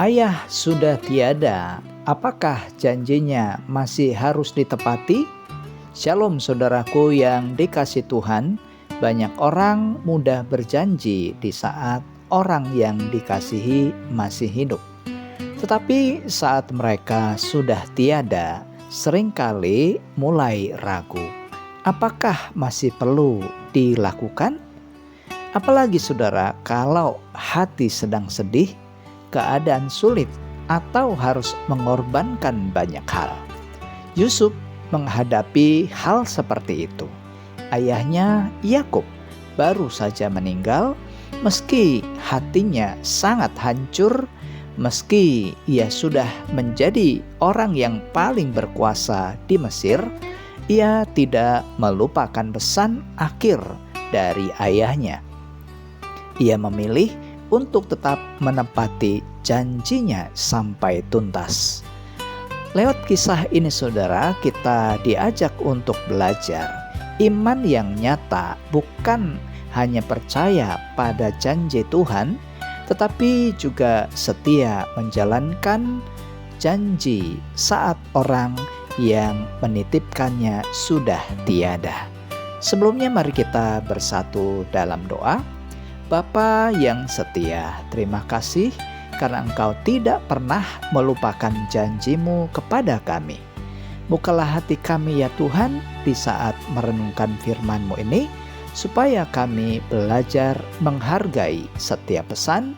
Ayah sudah tiada, apakah janjinya masih harus ditepati? Shalom saudaraku yang dikasihi Tuhan, banyak orang mudah berjanji di saat orang yang dikasihi masih hidup. Tetapi saat mereka sudah tiada, seringkali mulai ragu. Apakah masih perlu dilakukan? Apalagi saudara, kalau hati sedang sedih, keadaan sulit, atau harus mengorbankan banyak hal. Yusuf menghadapi hal seperti itu. Ayahnya Yakub baru saja meninggal, meski hatinya sangat hancur, meski ia sudah menjadi orang yang paling berkuasa di Mesir, ia tidak melupakan pesan akhir dari ayahnya. Ia memilih untuk tetap menepati janjinya sampai tuntas. Lewat kisah ini saudara, kita diajak untuk belajar iman yang nyata, bukan hanya percaya pada janji Tuhan, tetapi juga setia menjalankan janji saat orang yang menitipkannya sudah tiada. Sebelumnya mari kita bersatu dalam doa. Bapa yang setia, terima kasih karena Engkau tidak pernah melupakan janjimu kepada kami. Bukalah hati kami ya Tuhan di saat merenungkan firman-Mu ini, supaya kami belajar menghargai setiap pesan,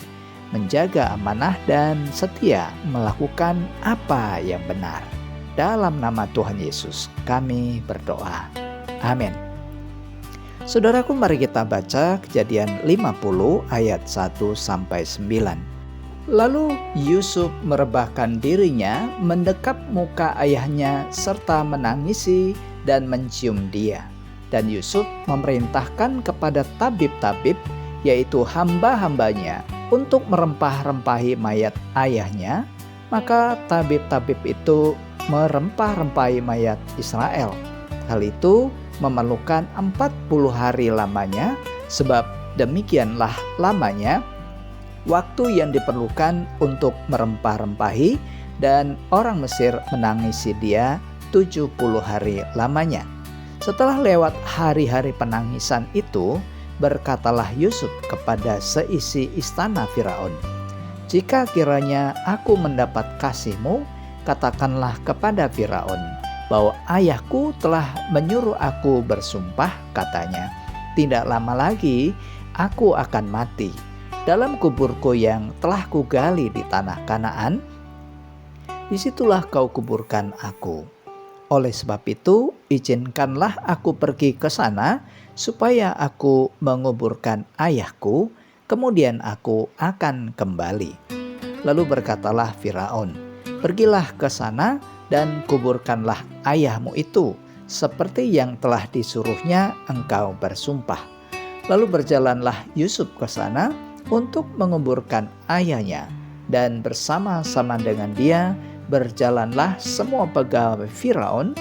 menjaga amanah dan setia melakukan apa yang benar. Dalam nama Tuhan Yesus kami berdoa. Amin. Saudaraku, mari kita baca Kejadian 50 ayat 1-9. Lalu Yusuf merebahkan dirinya, mendekap muka ayahnya serta menangisi dan mencium dia. Dan Yusuf memerintahkan kepada tabib-tabib, yaitu hamba-hambanya, untuk merempah-rempahi mayat ayahnya. Maka tabib-tabib itu merempah-rempahi mayat Israel. Hal itu memerlukan 40 hari lamanya, sebab demikianlah lamanya waktu yang diperlukan untuk merempah-rempahi, dan orang Mesir menangisi dia 70 hari lamanya. Setelah lewat hari-hari penangisan itu, berkatalah Yusuf kepada seisi istana Firaun, "Jika kiranya aku mendapat kasih-Mu, katakanlah kepada Firaun bahwa ayahku telah menyuruh aku bersumpah," katanya, "tidak lama lagi aku akan mati. Dalam kuburku yang telah kugali di tanah Kanaan, disitulah kau kuburkan aku. Oleh sebab itu, izinkanlah aku pergi ke sana, supaya aku menguburkan ayahku, kemudian aku akan kembali." Lalu berkatalah Firaun, "Pergilah ke sana dan kuburkanlah ayahmu itu, seperti yang telah disuruhnya engkau bersumpah." Lalu berjalanlah Yusuf ke sana untuk menguburkan ayahnya, dan bersama-sama dengan dia berjalanlah semua pegawai Firaun,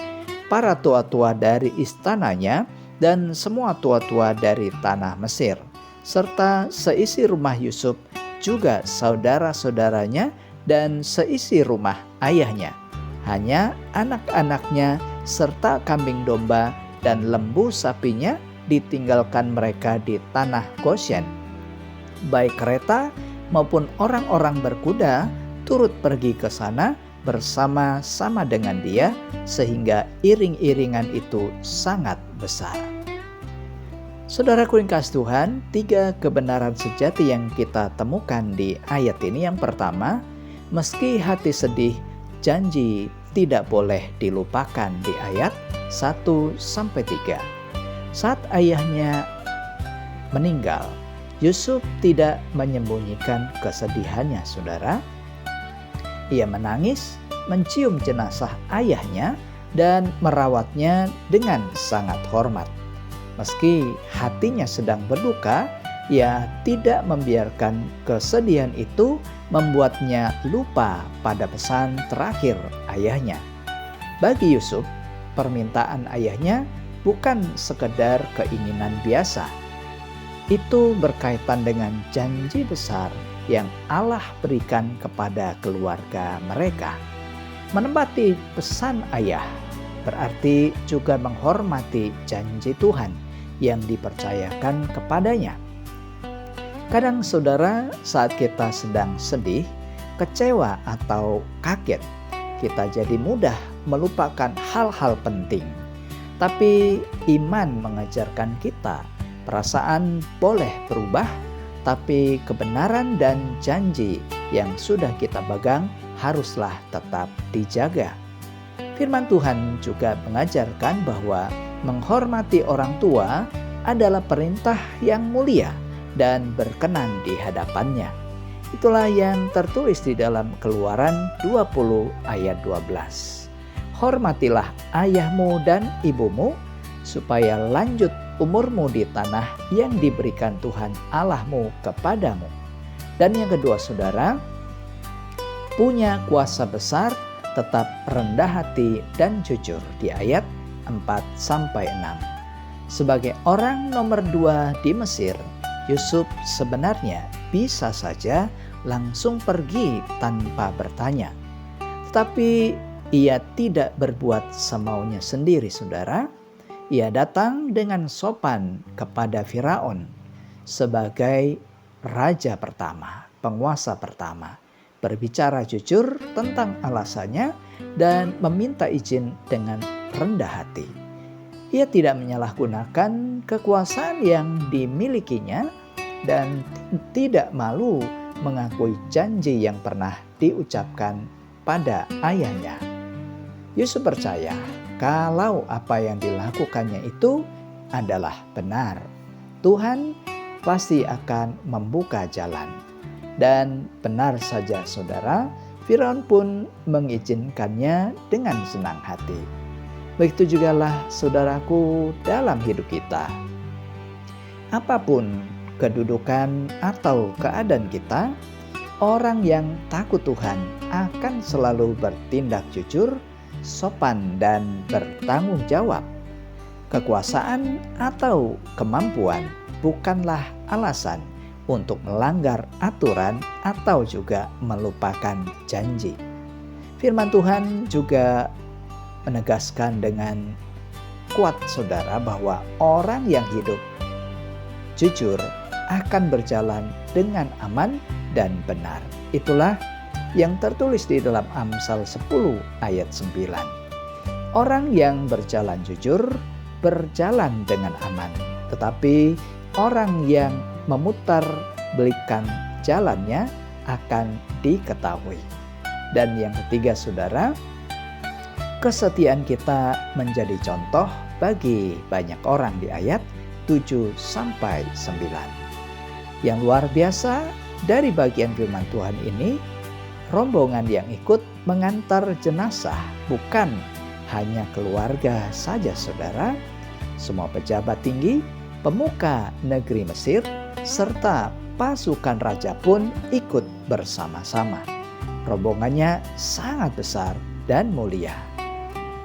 para tua-tua dari istananya, dan semua tua-tua dari tanah Mesir, serta seisi rumah Yusuf, juga saudara-saudaranya dan seisi rumah ayahnya. Hanya anak-anaknya serta kambing domba dan lembu sapinya ditinggalkan mereka di tanah Goshen. Baik kereta maupun orang-orang berkuda turut pergi ke sana bersama-sama dengan dia, sehingga iring-iringan itu sangat besar. Saudaraku yang kasih Tuhan, 3 kebenaran sejati yang kita temukan di ayat ini. Yang pertama, meski hati sedih, janji tidak boleh dilupakan di ayat 1-3. Saat ayahnya meninggal, Yusuf tidak menyembunyikan kesedihannya, saudara. Ia menangis, mencium jenazah ayahnya, dan merawatnya dengan sangat hormat. Meski hatinya sedang berduka, ia tidak membiarkan kesedihan itu membuatnya lupa pada pesan terakhir ayahnya. Bagi Yusuf, permintaan ayahnya bukan sekedar keinginan biasa. Itu berkaitan dengan janji besar yang Allah berikan kepada keluarga mereka. Menempati pesan ayah berarti juga menghormati janji Tuhan yang dipercayakan kepadanya. Kadang saudara, saat kita sedang sedih, kecewa atau kaget, kita jadi mudah melupakan hal-hal penting. Tapi iman mengajarkan kita, perasaan boleh berubah, tapi kebenaran dan janji yang sudah kita pegang haruslah tetap dijaga. Firman Tuhan juga mengajarkan bahwa menghormati orang tua adalah perintah yang mulia dan berkenan di hadapannya. Itulah yang tertulis di dalam Keluaran 20 ayat 12. Hormatilah ayahmu dan ibumu, supaya lanjut umurmu di tanah yang diberikan Tuhan Allahmu kepadamu. Dan yang kedua saudara, punya kuasa besar, tetap rendah hati dan jujur di ayat 4-6. Sebagai orang nomor 2 di Mesir, Yusuf sebenarnya bisa saja langsung pergi tanpa bertanya. Tetapi ia tidak berbuat semaunya sendiri saudara. Ia datang dengan sopan kepada Firaun sebagai raja pertama, penguasa pertama, berbicara jujur tentang alasannya dan meminta izin dengan rendah hati. Ia tidak menyalahgunakan kekuasaan yang dimilikinya dan tidak malu mengakui janji yang pernah diucapkan pada ayahnya. Yusuf percaya kalau apa yang dilakukannya itu adalah benar. Tuhan pasti akan membuka jalan. Dan benar saja saudara, Firaun pun mengizinkannya dengan senang hati. Begitu jugalah saudaraku dalam hidup kita. Apapun kedudukan atau keadaan kita, orang yang takut Tuhan akan selalu bertindak jujur, sopan dan bertanggung jawab. Kekuasaan atau kemampuan bukanlah alasan untuk melanggar aturan atau juga melupakan janji. Firman Tuhan juga menegaskan dengan kuat saudara bahwa orang yang hidup jujur akan berjalan dengan aman dan benar. Itulah yang tertulis di dalam Amsal 10 ayat 9. Orang yang berjalan jujur berjalan dengan aman, tetapi orang yang memutar belikan jalannya akan diketahui. Dan yang ketiga saudara, kesetiaan kita menjadi contoh bagi banyak orang di ayat 7-9. Yang luar biasa dari bagian firman Tuhan ini, rombongan yang ikut mengantar jenazah bukan hanya keluarga saja saudara, semua pejabat tinggi, pemuka negeri Mesir, serta pasukan raja pun ikut bersama-sama. Rombongannya sangat besar dan mulia.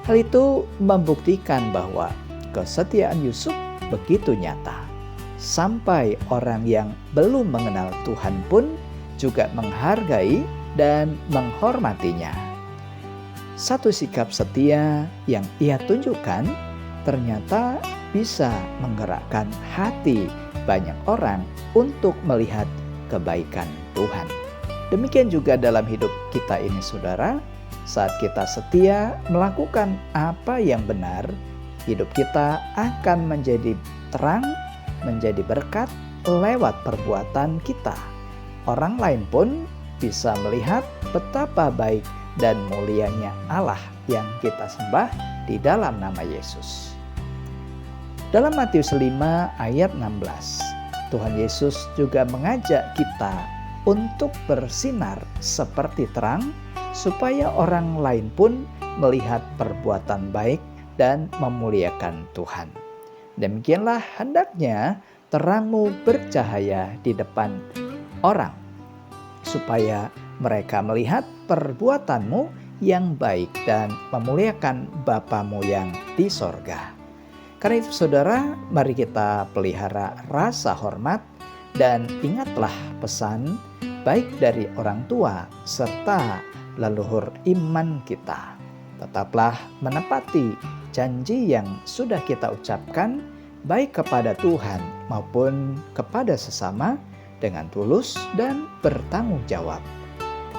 Hal itu membuktikan bahwa kesetiaan Yusuf begitu nyata. Sampai orang yang belum mengenal Tuhan pun juga menghargai dan menghormatinya. Satu sikap setia yang ia tunjukkan ternyata bisa menggerakkan hati banyak orang untuk melihat kebaikan Tuhan. Demikian juga dalam hidup kita ini saudara, saat kita setia melakukan apa yang benar, hidup kita akan menjadi terang, menjadi berkat lewat perbuatan kita. Orang lain pun bisa melihat betapa baik dan mulianya Allah yang kita sembah di dalam nama Yesus. Dalam Matius 5 ayat 16, Tuhan Yesus juga mengajak kita untuk bersinar seperti terang, supaya orang lain pun melihat perbuatan baik dan memuliakan Tuhan. Demikianlah hendaknya terangmu bercahaya di depan orang, supaya mereka melihat perbuatanmu yang baik dan memuliakan Bapamu yang di sorga. Karena itu saudara, mari kita pelihara rasa hormat dan ingatlah pesan baik dari orang tua serta leluhur iman kita. Tetaplah menepati janji yang sudah kita ucapkan baik kepada Tuhan maupun kepada sesama dengan tulus dan bertanggung jawab.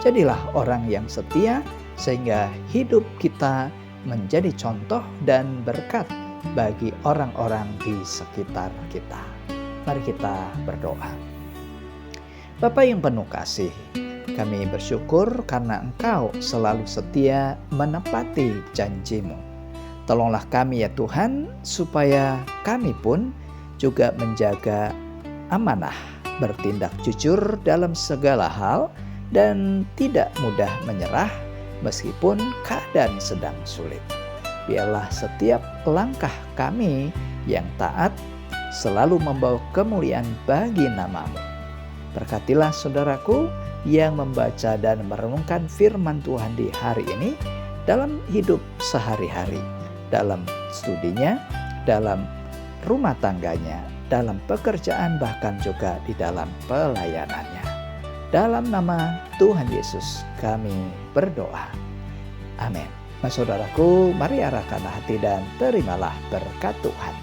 Jadilah orang yang setia sehingga hidup kita menjadi contoh dan berkat bagi orang-orang di sekitar kita. Mari kita berdoa. Bapa yang penuh kasih, kami bersyukur karena Engkau selalu setia menepati janji-Mu. Tolonglah kami ya Tuhan, supaya kami pun juga menjaga amanah, bertindak jujur dalam segala hal, dan tidak mudah menyerah meskipun keadaan sedang sulit. Biarlah setiap langkah kami yang taat selalu membawa kemuliaan bagi nama-Mu. Berkatilah saudaraku yang membaca dan merenungkan firman Tuhan di hari ini dalam hidup sehari-hari, dalam studinya, dalam rumah tangganya, dalam pekerjaan, bahkan juga di dalam pelayanannya. Dalam nama Tuhan Yesus kami berdoa. Amin. Nah saudaraku, mari arahkan hati dan terimalah berkat Tuhan.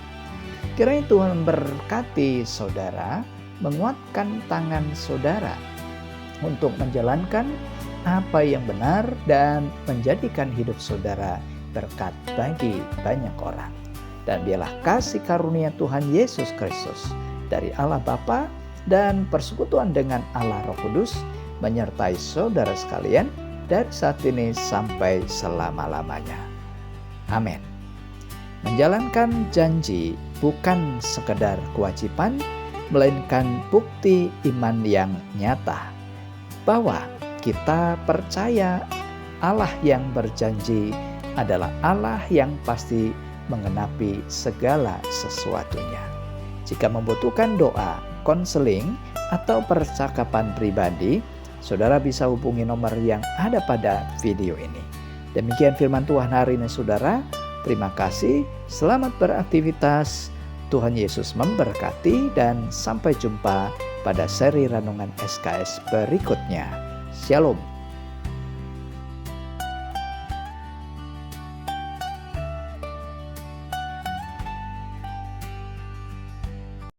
Kiranya Tuhan memberkati saudara, menguatkan tangan saudara untuk menjalankan apa yang benar dan menjadikan hidup saudara berkat bagi banyak orang. Dan biarlah kasih karunia Tuhan Yesus Kristus dari Allah Bapa dan persekutuan dengan Allah Roh Kudus menyertai saudara sekalian dari saat ini sampai selama-lamanya. Amin. Menjalankan janji bukan sekedar kewajiban, melainkan bukti iman yang nyata bahwa kita percaya Allah yang berjanji adalah Allah yang pasti menggenapi segala sesuatunya. Jika membutuhkan doa, konseling, atau percakapan pribadi, saudara bisa hubungi nomor yang ada pada video ini. Demikian firman Tuhan hari ini saudara. Terima kasih, selamat beraktivitas. Tuhan Yesus memberkati dan sampai jumpa pada seri renungan SKS berikutnya. Shalom.